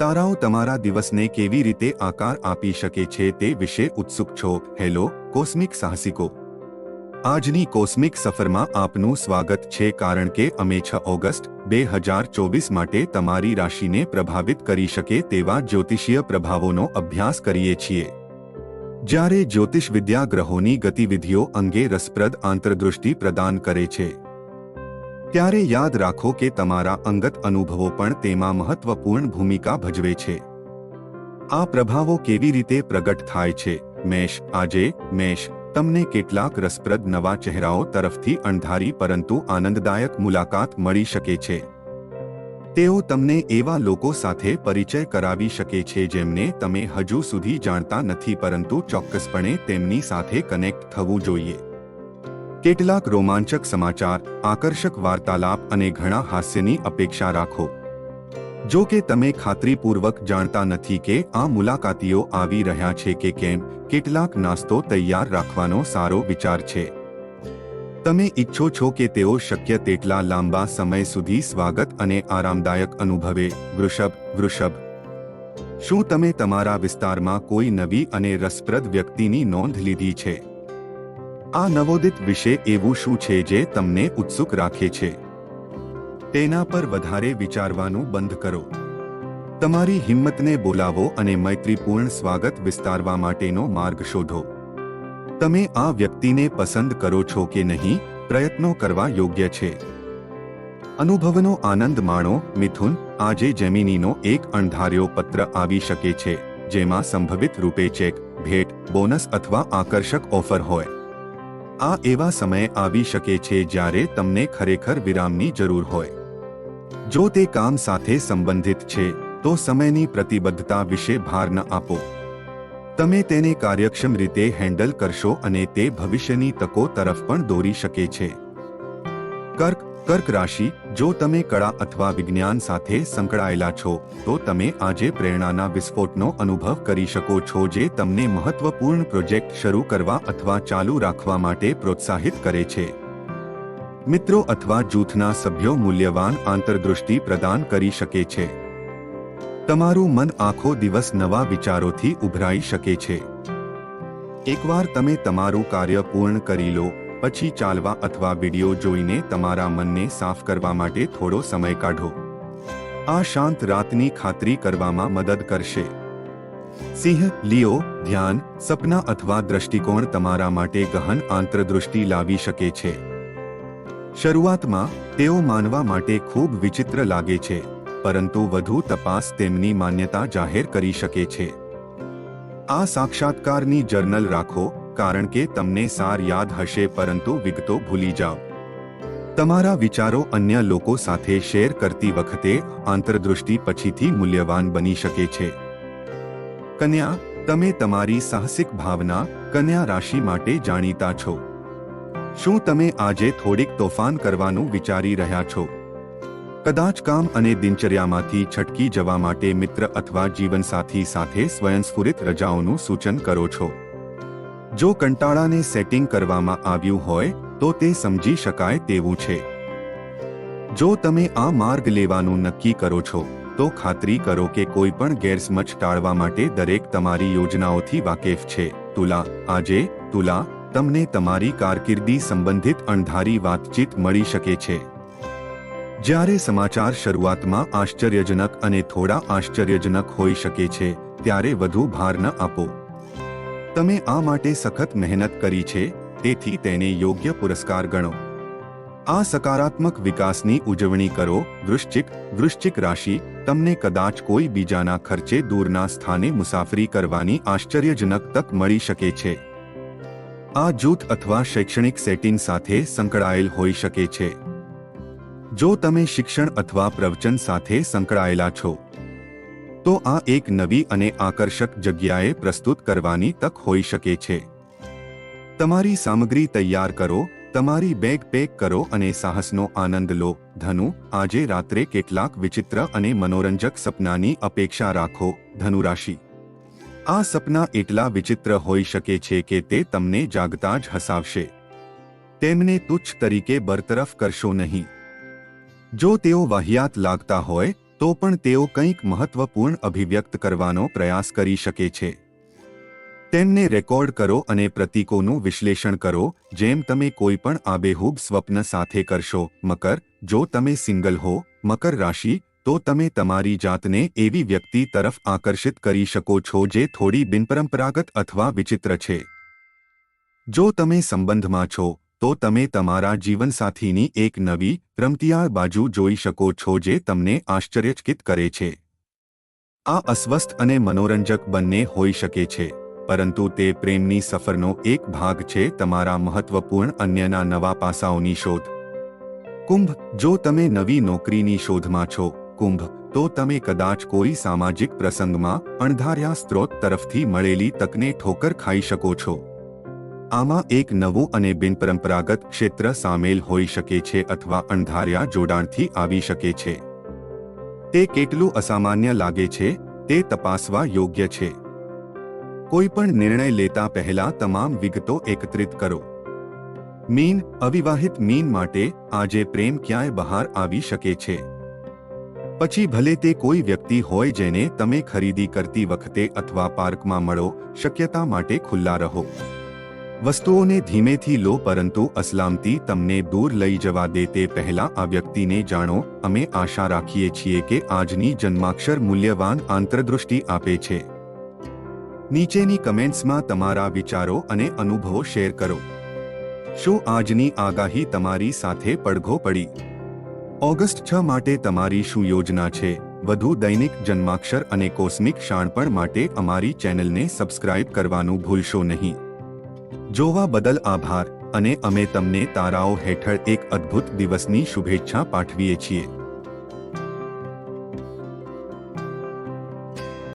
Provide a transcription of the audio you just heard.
તારાઓ તમારા દિવસને કેવી રીતે આકાર આપી શકે છે તે વિશે ઉત્સુક છો? હેલો કોસ્મિક સાહસિકો, આજની કોસ્મિક સફરમાં આપનું સ્વાગત છે, કારણ કે અમે 6 ઓગસ્ટ 2024 માટે તમારી રાશિને પ્રભાવિત કરી શકે તેવા જ્યોતિષીય પ્રભાવોનો અભ્યાસ કરીએ છીએ. જ્યારે જ્યોતિષ વિદ્યા ગ્રહોની ગતિવિધિઓ અંગે રસપ્રદ આંતરદૃષ્ટિ પ્રદાન કરે છે, ત્યારે યાદ રાખો કે તમારા અંગત અનુભવો પણ તેમાં મહત્વપૂર્ણ ભૂમિકા ભજવે છે. આ પ્રભાવો કેવી રીતે પ્રગટ થાય છે? મેષ. આજે મેષ તમને કેટલાક રસપ્રદ નવા ચહેરાઓ તરફથી અણધારી પરંતુ આનંદદાયક મુલાકાત મળી શકે છે. તેઓ તમને એવા લોકો સાથે પરિચય કરાવી શકે છે જેમને તમે હજુ સુધી જાણતા નથી, પરંતુ ચોક્કસપણે તેમની સાથે કનેક્ટ થવું જોઈએ. કેટલાક રોમાંચક સમાચાર, આકર્ષક વાર્તાલાપ અને ઘણા હાસ્યની અપેક્ષા રાખો. જો કે તમે ખાતરીપૂર્વક જાણતા નથી કે આ મુલાકાતીઓ આવી રહ્યા છે કે કેમ, કેટલાક નાસ્તો તૈયાર રાખવાનો સારો વિચાર છે. તમે ઈચ્છો છો કે તેઓ શક્ય તેટલા લાંબા સમય સુધી સ્વાગત અને આરામદાયક અનુભવે. વૃષભ. શું તમે તમારા વિસ્તારમાં કોઈ નવી અને રસપ્રદ વ્યક્તિની નોંધ લીધી છે? આ નવોદિત વિશે એવું શું છે જે તમને ઉત્સુક રાખે છે? તેના પર વધારે વિચારવાનું બંધ કરો. તમારી હિંમતને બોલાવો અને મૈત્રીપૂર્ણ સ્વાગત વિસ્તારવા માટેનો માર્ગ શોધો. તમે આ વ્યક્તિને પસંદ કરો છો કે નહીં, પ્રયત્નો કરવા યોગ્ય છે. અનુભવનો આનંદ માણો. મિથુન. આજે જેમિનીનો એક અણધાર્યો પત્ર આવી શકે છે, જેમાં સંભવિત રૂપે ચેક, ભેટ, બોનસ અથવા આકર્ષક ઓફર હોય. આ એવા સમયે આવી શકે છે જ્યારે તમને ખરેખર વિરામની જરૂર હોય. જો તે કામ સાથે સંબંધિત છે, તો સમયની પ્રતિબદ્ધતા વિશે ભાર ન આપો. તમે તેને કાર્યક્ષમ રીતે હેન્ડલ કરશો અને તે ભવિષ્યની તકો તરફ પણ દોરી શકે છે. કર્ક રાશિ. જો તમે કળા અથવા વિજ્ઞાન સાથે સંકળાયેલા છો, તો તમે આજે પ્રેરણાના વિસ્ફોટનો અનુભવ કરી શકો છો જે તમને મહત્વપૂર્ણ પ્રોજેક્ટ શરૂ કરવા અથવા ચાલુ રાખવા માટે પ્રોત્સાહિત કરે છે. મિત્રો અથવા જૂથના સભ્યો મૂલ્યવાન આંતરદૃષ્ટિ પ્રદાન કરી શકે છે. તમારું મન આખો દિવસ નવા વિચારોથી ઉભરાઈ શકે છે. એકવાર તમે તમારું કાર્ય પૂર્ણ કરી લો, પછી ચાલવા અથવા વિડિયો જોઈને તમારા મનને સાફ કરવા માટે થોડો સમય કાઢો. આ શાંત રાતની ખાતરી કરવામાં મદદ કરશે. સિંહ. લિયો. ધ્યાન, સપના અથવા દ્રષ્ટિકોણ તમારા માટે ગહન આંતરદૃષ્ટિ લાવી શકે છે. શરૂઆતમાં તેઓ માનવા માટે ખૂબ વિચિત્ર લાગે છે, પરંતુ વધુ તપાસ તેમની માન્યતા જાહેર કરી શકે છે. આ સાક્ષાત્કારની જર્નલ રાખો, કારણ કે તમને સાર યાદ હશે પરંતુ વિગતો ભૂલી જાઓ. તમારા વિચારો અન્ય લોકો સાથે શેર કરતી વખતે આંતરદૃષ્ટિ પછીથી મૂલ્યવાન બની શકે છે. કન્યા. તમે તમારી સાહસિક ભાવના, કન્યા રાશિ માટે જાણીતા છો. શું તમે આજે થોડીક તોફાન કરવાનું વિચારી રહ્યા છો? કદાચ કામ અને દિનચર્યામાંથી છટકી જવા માટે મિત્ર અથવા જીવનસાથી સાથે સ્વયંસ્ફુરિત રજાઓનું સૂચન કરો છો. જો કંટાળાને સેટિંગ કરવામાં આવ્યું હોય, તો તે સમજી શકાય તેવું છે. જો તમે આ માર્ગ લેવાનું નક્કી કરો છો, તો ખાતરી કરો કે કોઈ પણ ગેરસમજ ટાળવા માટે દરેક તમારી યોજનાઓથી વાકેફ છે. તુલા. આજે તુલા, તમને તમારી કારકિર્દી સંબંધિત અણધારી વાતચીત મળી શકે છે. જ્યારે સમાચાર શરૂઆતમાં આશ્ચર્યજનક અને થોડા આશ્ચર્યજનક હોઈ શકે છે, ત્યારે વધુ ભાર ન આપો. તમે આ માટે સખત મહેનત કરી છે, તેથી તેને યોગ્ય પુરસ્કાર ગણો. આ સકારાત્મક વિકાસની ઉજવણી કરો. વૃશ્ચિક રાશિ. તમને કદાચ કોઈ બીજાના ખર્ચે દૂરના સ્થાને મુસાફરી કરવાની આશ્ચર્યજનક તક મળી શકે છે. આ જૂથ અથવા શૈક્ષણિક સેટિંગ સાથે સંકળાયેલ હોઈ શકે છે. જો તમે શિક્ષણ અથવા પ્રવચન સાથે સંકળાયેલા છો, તો આ એક નવી અને આકર્ષક જગ્યાએ પ્રસ્તુત કરવાની તક હોઈ શકે છે. તમારી સામગ્રી તૈયાર કરો, તમારી બેગ પેક કરો અને સાહસનો આનંદ લો. ધનુ. આજે રાત્રે કેટલાક વિચિત્ર અને મનોરંજક સપનાની અપેક્ષા રાખો. ધનુ રાશિ. આ સપના એટલા વિચિત્ર હોઈ શકે છે કે તે તમને જાગતા જ હસાવશે. તેમને તુચ્છ તરીકે બરતરફ કરશો નહીં. જો તેઓ વાહિયાત લાગતા હોય, તો પણ તેઓ કંઈક મહત્વપૂર્ણ અભિવ્યક્ત કરવાનો પ્રયાસ કરી શકે છે. તેમને રેકોર્ડ કરો અને પ્રતીકોનું વિશ્લેષણ કરો, જેમ તમે કોઈપણ આબેહૂબ સ્વપ્ન સાથે કરશો. મકર, જો તમે સિંગલ હો, મકર રાશિ, તો તમે તમારી જાતને એવી વ્યક્તિ તરફ આકર્ષિત કરી શકો છો જે થોડી બિનપરંપરાગત અથવા વિચિત્ર છે. જો તમે સંબંધમાં છો, તો તમે તમારા જીવનસાથીની એક નવી, રમતિયાળ બાજુ જોઈ શકો છો જે તમને આશ્ચર્યચકિત કરે છે. આ અસ્વસ્થ અને મનોરંજક બંને હોઈ શકે છે, પરંતુ તે પ્રેમની સફરનો એક ભાગ છે, તમારા મહત્વપૂર્ણ અન્યના નવા પાસાઓની શોધ. કુંભ, જો તમે નવી નોકરીની શોધમાં છો, કુંભ, તો તમે કદાચ કોઈ સામાજિક પ્રસંગમાં અણધાર્યા સ્ત્રોત તરફથી મળેલી તકને ઠોકર ખાઈ શકો છો. આમાં એક નવું અને બિનપરંપરાગત ક્ષેત્ર સામેલ હોઈ શકે છે અથવા અણધાર્યા જોડાણથી આવી શકે છે. તે કેટલું અસામાન્ય લાગે છે, તે તપાસવા યોગ્ય છે. કોઈપણ નિર્ણય લેતા પહેલા તમામ વિગતો એકત્રિત કરો. મીન, અવિવાહિત મીન માટે આજે પ્રેમ ક્યાંય બહાર આવી શકે છે. પછી ભલે તે કોઈ વ્યક્તિ હોય જેને તમે ખરીદી કરતી વખતે અથવા પાર્કમાં મળો, શક્યતા માટે ખુલ્લા રહો. વસ્તુઓને ધીમેથી લો, પરંતુ અસલામતી તમને દૂર લઈ જવા દે તે પહેલાં આ વ્યક્તિને જાણો. અમે આશા રાખીએ છીએ કે આજની જન્માક્ષર મૂલ્યવાન આંતરદૃષ્ટિ આપે છે. નીચેની કમેન્ટ્સમાં તમારા વિચારો અને અનુભવો શેર કરો. શું આજની આગાહી તમારી સાથે પડઘો પડી? ઓગસ્ટ 6 માટે તમારી શું યોજના છે? વધુ દૈનિક જન્માક્ષર અને કોસ્મિક શાણપણ માટે અમારી ચેનલને સબસ્ક્રાઇબ કરવાનું ભૂલશો નહીં. જોવા બદલ આભાર, અને અમે તમને તારાઓ હેઠળ એક અદ્ભુત દિવસની શુભેચ્છા પાઠવીએ છીએ.